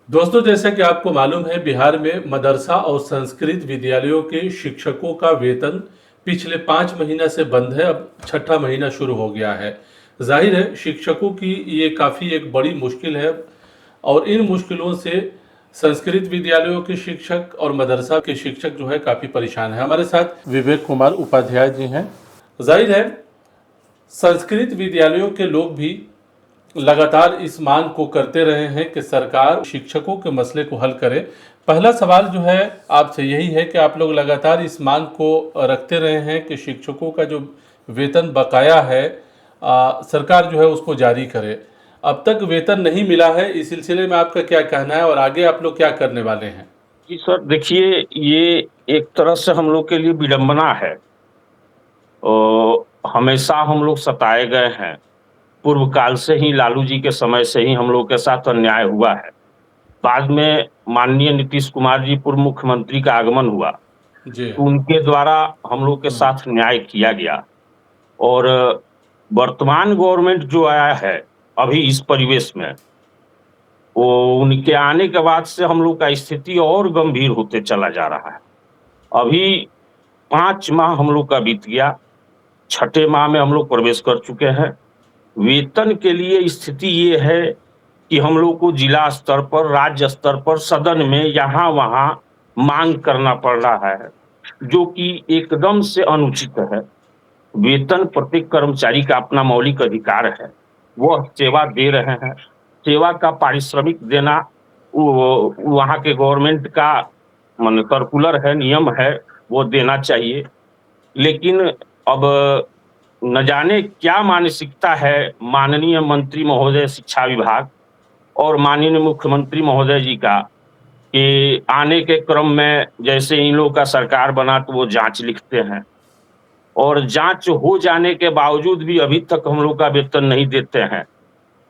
दोस्तों, जैसा कि आपको मालूम है, बिहार में मदरसा और संस्कृत विद्यालयों के शिक्षकों का वेतन पिछले 5 महीना से बंद है। अब छठा महीना शुरू हो गया है। जाहिर है, शिक्षकों की ये काफ़ी एक बड़ी मुश्किल है और इन मुश्किलों से संस्कृत विद्यालयों के शिक्षक और मदरसा के शिक्षक जो है काफ़ी परेशान है। हमारे साथ विवेक कुमार उपाध्याय जी हैं। जाहिर है, संस्कृत विद्यालयों के लोग भी लगातार इस मांग को करते रहे हैं कि सरकार शिक्षकों के मसले को हल करे। पहला सवाल जो है आपसे यही है कि आप लोग लगातार इस मांग को रखते रहे हैं कि शिक्षकों का जो वेतन बकाया है, सरकार जो है उसको जारी करे। अब तक वेतन नहीं मिला है, इस सिलसिले में आपका क्या कहना है और आगे आप लोग क्या करने वाले हैं? जी सर, देखिए ये एक तरह से हम लोग के लिए विडंबना है। हमेशा हम लोग सताए गए हैं। पूर्व काल से ही लालू जी के समय से ही हम लोग के साथ अन्याय हुआ है। बाद में माननीय नीतीश कुमार जी पूर्व मुख्यमंत्री का आगमन हुआ, जी। तो उनके द्वारा हम लोग के हम्म। साथ न्याय किया गया। और वर्तमान गवर्नमेंट जो आया है अभी इस परिवेश में, वो उनके आने के बाद से हम लोग का स्थिति और गंभीर होते चला जा रहा है। अभी 5 माह हम लोग का बीत गया, छठे माह में हम लोग प्रवेश कर चुके हैं। वेतन के लिए स्थिति ये है कि हम लोग को जिला स्तर पर, राज्य स्तर पर, सदन में यहाँ-वहाँ मांग करना पड़ रहा है, जो कि एकदम से अनुचित है। वेतन प्रत्येक कर्मचारी का अपना मौलिक अधिकार है। वह सेवा दे रहे हैं। सेवा का पारिश्रमिक देना वो वहाँ के गवर्नमेंट का माने सर्कुलर है, नियम है, वो देना चाहिए। लेकिन अब न जाने क्या मानसिकता है माननीय मंत्री महोदय शिक्षा विभाग और माननीय मुख्यमंत्री महोदय जी का, कि आने के क्रम में जैसे इन लोगों का सरकार बना तो वो जांच लिखते हैं और जांच हो जाने के बावजूद भी अभी तक हम लोग का वेतन नहीं देते हैं।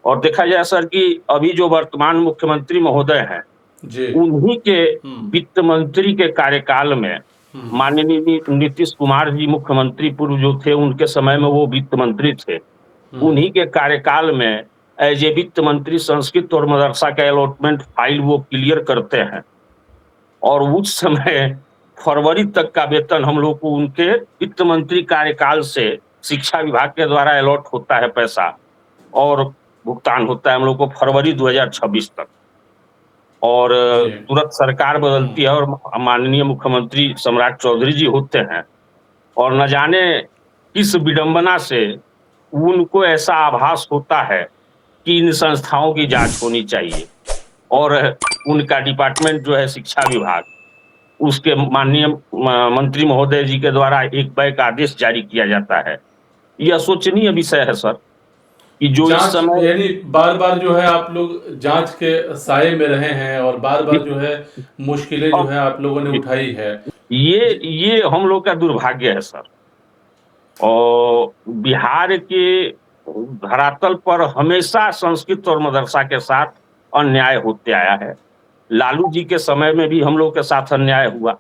और देखा जाए सर कि अभी जो वर्तमान मुख्यमंत्री महोदय हैं, जी। उन्हीं के हम्म। वित्त मंत्री के कार्यकाल में हम्म। माननीय नीतीश कुमार जी मुख्यमंत्री पूर्व जो थे, उनके समय में वो वित्त मंत्री थे। हम्म। उन्हीं के कार्यकाल में एज ए वित्त मंत्री संस्कृत और मदरसा का अलॉटमेंट फाइल वो क्लियर करते हैं और उस समय फरवरी तक का वेतन हम लोग को उनके वित्त मंत्री कार्यकाल से शिक्षा विभाग के द्वारा अलॉट होता है पैसा और भुगतान होता है हम लोग को फरवरी 2026 तक। और जी। तुरंत सरकार बदलती है हम्म। और माननीय मुख्यमंत्री सम्राट चौधरी जी होते हैं और न जाने किस विडंबना से उनको ऐसा आभास होता है कि इन संस्थाओं की जांच होनी चाहिए और उनका डिपार्टमेंट जो है शिक्षा विभाग, उसके माननीय मंत्री महोदय जी के द्वारा एक बैक आदेश जारी किया जाता है। यह शोचनीय विषय है सर, कि जो इस जांच समय यानी बार बार जो है आप लोग जांच के साए में रहे हैं और बार बार जो है मुश्किलें जो अब है आप लोगों ने उठाई है। ये जी। ये हम लोग का दुर्भाग्य है सर। और बिहार के धरातल पर हमेशा संस्कृत और मदरसा के साथ अन्याय होते आया है। लालू जी के समय में भी हम लोग के साथ अन्याय हुआ।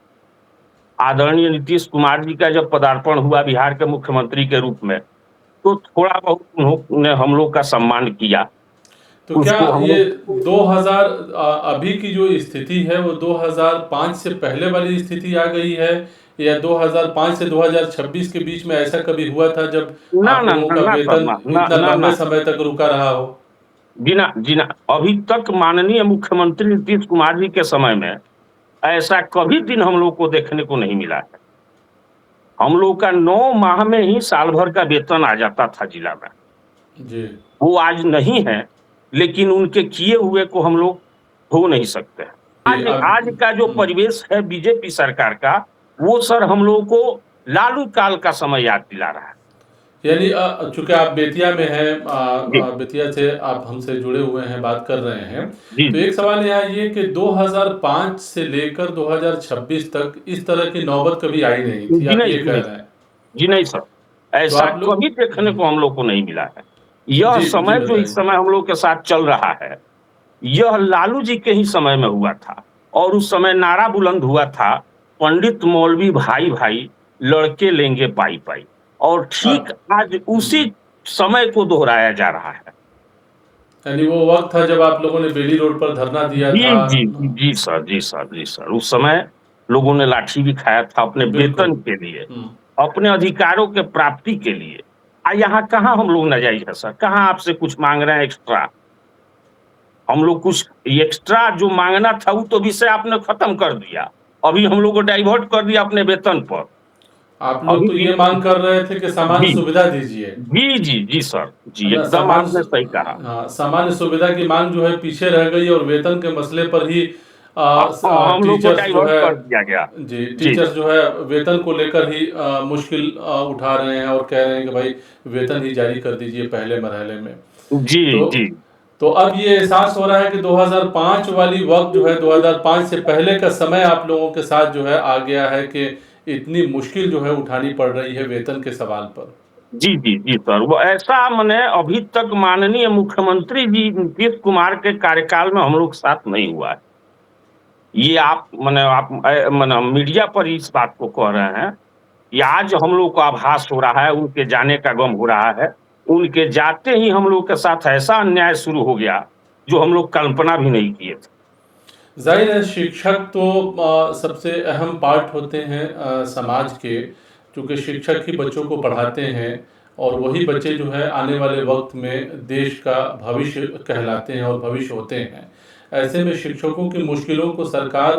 आदरणीय नीतीश कुमार जी का जब पदार्पण हुआ बिहार के मुख्यमंत्री के रूप में, तो थोड़ा बहुत उन्होंने हम लोग का सम्मान किया। तो क्या उसको हम ये लोग 2000 अभी की जो स्थिति है वो 2005 से पहले वाली स्थिति आ गई है, या 2005 से 2026 के बीच में ऐसा कभी हुआ था जब ना, आप ना, लोगों ना, का ना सर, वेतन ना, ना, इतना ना, लंबे ना। समय तक रुका रहा हो? जी ना, जी ना। अभी तक माननीय मुख्यमंत्री नीतीश कुमार जी के समय में ऐसा कभी दिन हम लोग को देखने को नहीं मिला है। हम लोग का 9 माह में ही साल भर का वेतन आ जाता था जिला में। जी। वो आज नहीं है, लेकिन उनके किए हुए को हम लोग धो नहीं सकते हैं। जी, आज अब आज का जो परिवेश है बीजेपी सरकार का, वो सर हम लोगों को लालू काल का समय याद दिला रहा है। यानी चूंकि आप बेतिया में हैं, जी, बेतिया से आप हमसे जुड़े हुए हैं, बात कर रहे हैं, जी, तो जी। एक सवाल यहाँ ये कि 2005 से लेकर 2026 तक इस तरह की नौबत कभी आई नहीं थी, जी आप नहीं, ये जी कह नहीं। रहे हैं? जी नहीं सर, तो ऐसा आप लोग कभी देखने को हम लोग को नहीं मिला है। यह जी जी समय जो इस बताइए। समय हम लोग के साथ चल रहा है, यह लालू जी के ही समय में हुआ था और उस समय नारा बुलंद हुआ था, पंडित मौलवी भाई भाई लड़के लेंगे पाई पाई। और ठीक अब आज उसी समय को दोहराया जा रहा है। यानी वो वक्त था जब आप लोगों ने बेली रोड पर धरना दिया जी, था। जी, जी, जी सर, जी सर, जी सर। उस समय लोगों ने लाठी भी खाया था अपने बिल्कुल। वेतन के लिए, हम्म। अपने अधिकारों के प्राप्ति के लिए। यहाँ कहाँ हम लोग नाजायज़ है सर, कहाँ आपसे कुछ माँग रहे हैं एक्स्ट्रा। हम लोग कुछ एक्स्ट्रा जो माँगना था वो तो विषय आपने खत्म कर दिया। अभी हम लोग को डाइवर्ट कर दिया अपने वेतन पर। आप लोग अभी तो भी ये मांग कर रहे थे कि सामान्य जी, सुविधा दीजिए। जी, जी, जी सर। है जी, ना? एकदम आपने सही कहा। हाँ, सामान्य सुविधा की मांग जो है पीछे रह गई और वेतन के मसले पर ही हम लोग को टीचर्स जो डाइवर्ट है, कर दिया गया। जी, जी, टीचर्स जो है वेतन को लेकर ही मुश्किल उठा रहे हैं और कह रहे हैं कि भाई वेतन ही जारी कर दीजिए पहले मरहले में। जी, तो जी। तो अब ये एहसास हो रहा है कि 2005 वाली वक्त जो है, 2005 से पहले का समय आप लोगों के साथ जो है आ गया है कि इतनी मुश्किल जो है उठानी पड़ रही है वेतन के सवाल पर। जी, जी, जी सर। वो ऐसा मने अभी तक माननीय मुख्यमंत्री जी नीतीश कुमार के कार्यकाल में हम लोग के साथ नहीं हुआ है। ये आप मने मीडिया पर इस बात को कह रहे हैं कि आज हम लोग को आभास हो रहा है, उनके जाने का गम हो रहा है। उनके जाते ही हम लोग के साथ ऐसा अन्याय शुरू हो गया, जो हम लोग कल्पना भी नहीं किए थे। जाहिर है शिक्षक तो सबसे अहम पार्ट होते हैं समाज के, क्योंकि शिक्षक ही बच्चों को पढ़ाते हैं और वही बच्चे जो है आने वाले वक्त में देश का भविष्य कहलाते हैं और भविष्य होते हैं। ऐसे में शिक्षकों की मुश्किलों को सरकार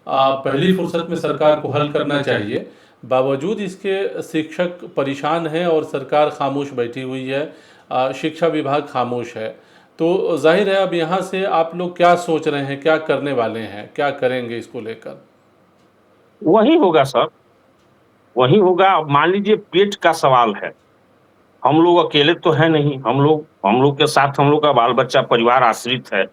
पहली फुर्सत में सरकार को हल करना चाहिए। बावजूद इसके शिक्षक परेशान हैं और सरकार खामोश बैठी हुई है, शिक्षा विभाग खामोश है। तो जाहिर है अब यहाँ से आप लोग क्या सोच रहे हैं, क्या करने वाले हैं, क्या करेंगे इसको लेकर? वही होगा सर, वही होगा। अब मान लीजिए पेट का सवाल है। हम लोग अकेले तो हैं नहीं, हम लोग के साथ हम लोग का बाल-बच्चा परिवार आश्रित है।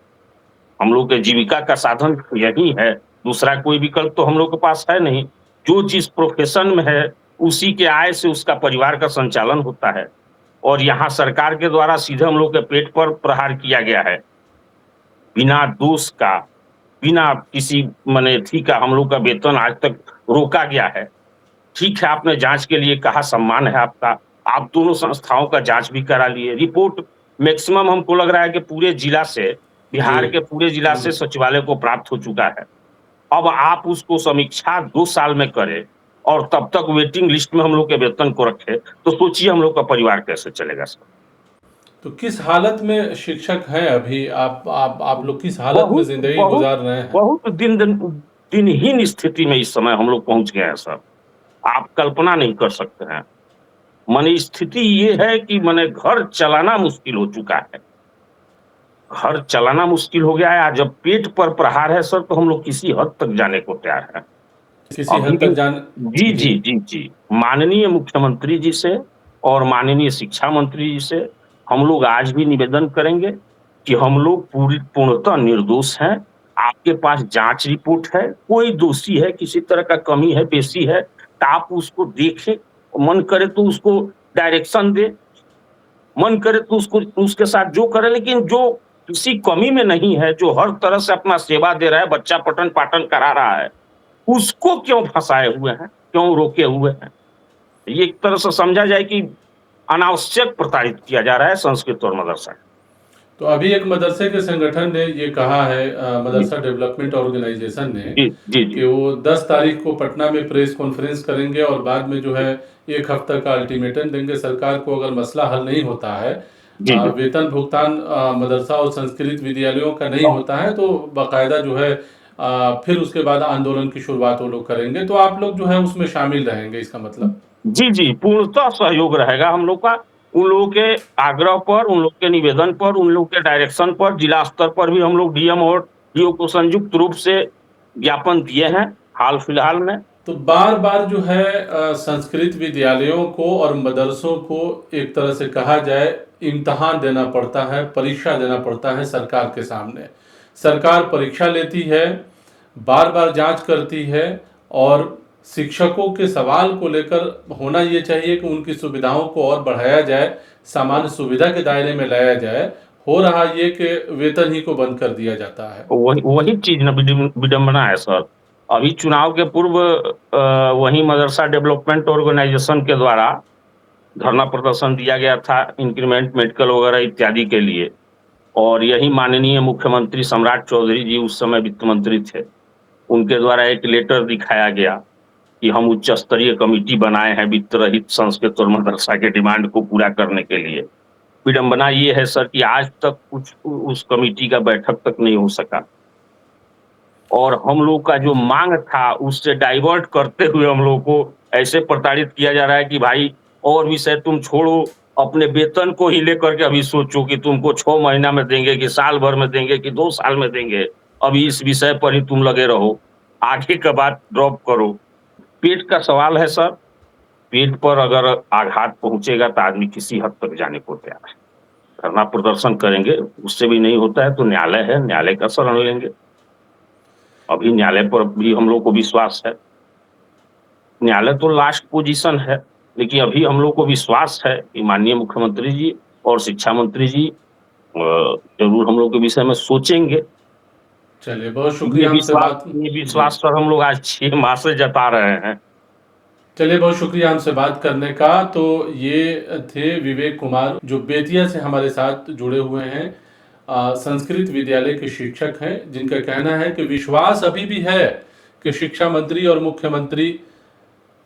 हम लोग के जीविका का साधन यही है, दूसरा कोई विकल्प तो हम लोग के पास है नहीं। जो जिस प्रोफ़ेशन में है, उसी के आय से उसका परिवार का संचालन होता है और यहाँ सरकार के द्वारा सीधे हम लोग के पेट पर प्रहार किया गया है। बिना दोष का, बिना किसी मने एथी का हम लोग का वेतन आज तक रोका गया है। ठीक है, आपने जाँच के लिए कहा, सम्मान है आपका। आप दोनों संस्थाओं का जाँच भी करा लिए। रिपोर्ट मैक्सिमम हमको लग रहा है कि पूरे जिला से, जी। बिहार के पूरे जिला से सचिवालय को प्राप्त हो चुका है। अब आप उसको समीक्षा 2 साल में करें और तब तक वेटिंग लिस्ट में हम लोग के वेतन को रखें, तो सोचिए हम लोग का परिवार कैसे चलेगा सर? तो किस हालत में शिक्षक हैं अभी? आप लोग किस हालत में बहुत, ज़िंदगी बहुत, गुज़ार रहे हैं? बहुत दिनहीन स्थिति में इस समय हम लोग पहुँच गए हैं सर। आप कल्पना नहीं कर सकते हैं। माने स्थिति ये है कि माने घर चलाना मुश्किल हो चुका है। घर चलाना मुश्किल हो गया है। आज जब पेट पर प्रहार है सर, तो हम लोग किसी हद तक जाने को तैयार हैं। किसी अभी हद भी तक जान जी, जी। जी, जी, जी। माननीय मुख्यमंत्री जी से और माननीय शिक्षा मंत्री जी से हम लोग आज भी निवेदन करेंगे कि हम लोग पूर्णतः निर्दोष हैं। आपके पास जाँच रिपोर्ट है, कोई दोषी है, किसी तरह का कमी है, पेशी है, तो आप उसको देखें, मन करे तो उसको डायरेक्शन दें, मन करे तो उसको उसके साथ जो करे, लेकिन जो किसी कमी में नहीं है, जो हर तरह से अपना सेवा दे रहा है, बच्चा पठन-पाठन करा रहा है, उसको क्यों फँसाए हुए हैं? क्यों रोके हुए हैं? ये एक तरह से समझा जाए कि अनावश्यक प्रताड़ित किया जा रहा है संस्कृत और मदरसा। तो अभी एक मदरसे के संगठन ने ये कहा है, जी, मदरसा डेवलपमेंट ऑर्गेनाइजेशन ने, जी, जी, जी। कि वो 10 तारीख को पटना में प्रेस कॉन्फ्रेंस करेंगे और बाद में जो है 1 हफ्ते का अल्टीमेटम देंगे सरकार को। अगर मसला हल नहीं होता है, जी, जी। वेतन भुगतान मदरसा और संस्कृत विद्यालयों का नहीं होता है, तो बाकायदा जो है फिर उसके बाद आंदोलन की शुरुआत वो लोग करेंगे। तो आप लोग जो है उसमें शामिल रहेंगे, इसका मतलब? जी, जी, पूर्णतः सहयोग रहेगा हम लोग का। उन लोगों के आग्रह पर, उन लोग के निवेदन पर, उन लोग के डायरेक्शन पर जिला स्तर पर भी हम लोग डीएम और डीओ को संयुक्त रूप से ज्ञापन दिए हैं, हाल-फिलहाल में। तो बार-बार जो है संस्कृत विद्यालयों को और मदरसों को एक तरह से कहा जाए इम्तिहान देना पड़ता है, परीक्षा देना पड़ता है सरकार के सामने। सरकार परीक्षा लेती है, बार-बार जांच करती है और शिक्षकों के सवाल को लेकर होना ये चाहिए कि उनकी सुविधाओं को और बढ़ाया जाए, सामान्य सुविधा के दायरे में लाया जाए। हो रहा ये कि वेतन ही को बंद कर दिया जाता है। वही वही चीज़ ना विडंबना है सर। अभी चुनाव के पूर्व वही मदरसा डेवलपमेंट ऑर्गेनाइजेशन के द्वारा धरना प्रदर्शन दिया गया था, इंक्रीमेंट, मेडिकल वगैरह इत्यादि के लिए। और यही माननीय मुख्यमंत्री सम्राट चौधरी जी उस समय वित्त मंत्री थे। उनके द्वारा एक लेटर दिखाया गया कि हम उच्च स्तरीय कमिटी बनाए हैं वित्त रहित संस्कृत और मदरसा के डिमांड को पूरा करने के लिए। विडंबना ये है सर कि आज तक कुछ उस कमिटी का बैठक तक नहीं हो सका और हम लोग का जो मांग था उससे डाइवर्ट करते हुए हम लोग को ऐसे प्रताड़ित किया जा रहा है कि भाई और विषय तुम छोड़ो, अपने वेतन को ही लेकर के अभी सोचो कि तुमको 6 महीना में देंगे कि साल भर में देंगे कि 2 साल में देंगे। अभी इस विषय पर ही तुम लगे रहो, आगे का बात ड्रॉप करो। पेट का सवाल है सर, पेट पर अगर आघात पहुंचेगा तो आदमी किसी हद तक जाने को तैयार है। धरना प्रदर्शन करेंगे, उससे भी नहीं होता है तो न्यायालय है, न्यायालय का शरण लेंगे। अभी न्यायालय पर भी हम लोग को विश्वास है। न्यायालय तो लास्ट पोजीशन है, लेकिन अभी हम लोग को विश्वास है कि माननीय मुख्यमंत्री जी और शिक्षा मंत्री जी जरूर हम लोग के विषय में सोचेंगे। चलिए, बहुत शुक्रिया हमसे बात। ये विश्वास सर हम लोग आज 6 माह से जता रहे हैं। चलिए, बहुत शुक्रिया हमसे बात करने का। तो ये थे विवेक कुमार, जो बेतिया से हमारे साथ जुड़े हुए हैं। संस्कृत विद्यालय के शिक्षक हैं, जिनका कहना है कि विश्वास अभी भी है कि शिक्षा मंत्री और मुख्यमंत्री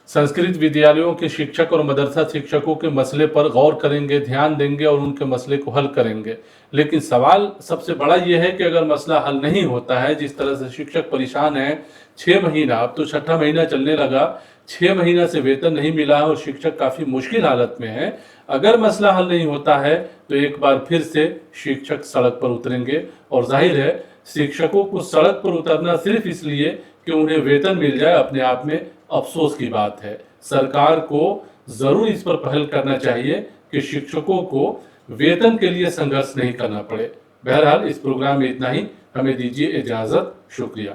संस्कृत विद्यालयों के शिक्षक और मदरसा शिक्षकों के मसले पर गौर करेंगे, ध्यान देंगे और उनके मसले को हल करेंगे। लेकिन सवाल सबसे बड़ा यह है कि अगर मसला हल नहीं होता है, जिस तरह से शिक्षक परेशान है, 6 महीना, अब तो 6ठा महीना चलने लगा, 6 महीना से वेतन नहीं मिला है और शिक्षक काफी मुश्किल हालत में है। अगर मसला हल नहीं होता है तो एक बार फिर से शिक्षक सड़क पर उतरेंगे। और जाहिर है, शिक्षकों को सड़क पर उतरना सिर्फ इसलिए कि उन्हें वेतन मिल जाए, अपने आप में अफसोस की बात है। सरकार को जरूर इस पर पहल करना चाहिए कि शिक्षकों को वेतन के लिए संघर्ष नहीं करना पड़े। बहरहाल, इस प्रोग्राम में इतना ही। हमें दीजिए इजाजत। शुक्रिया।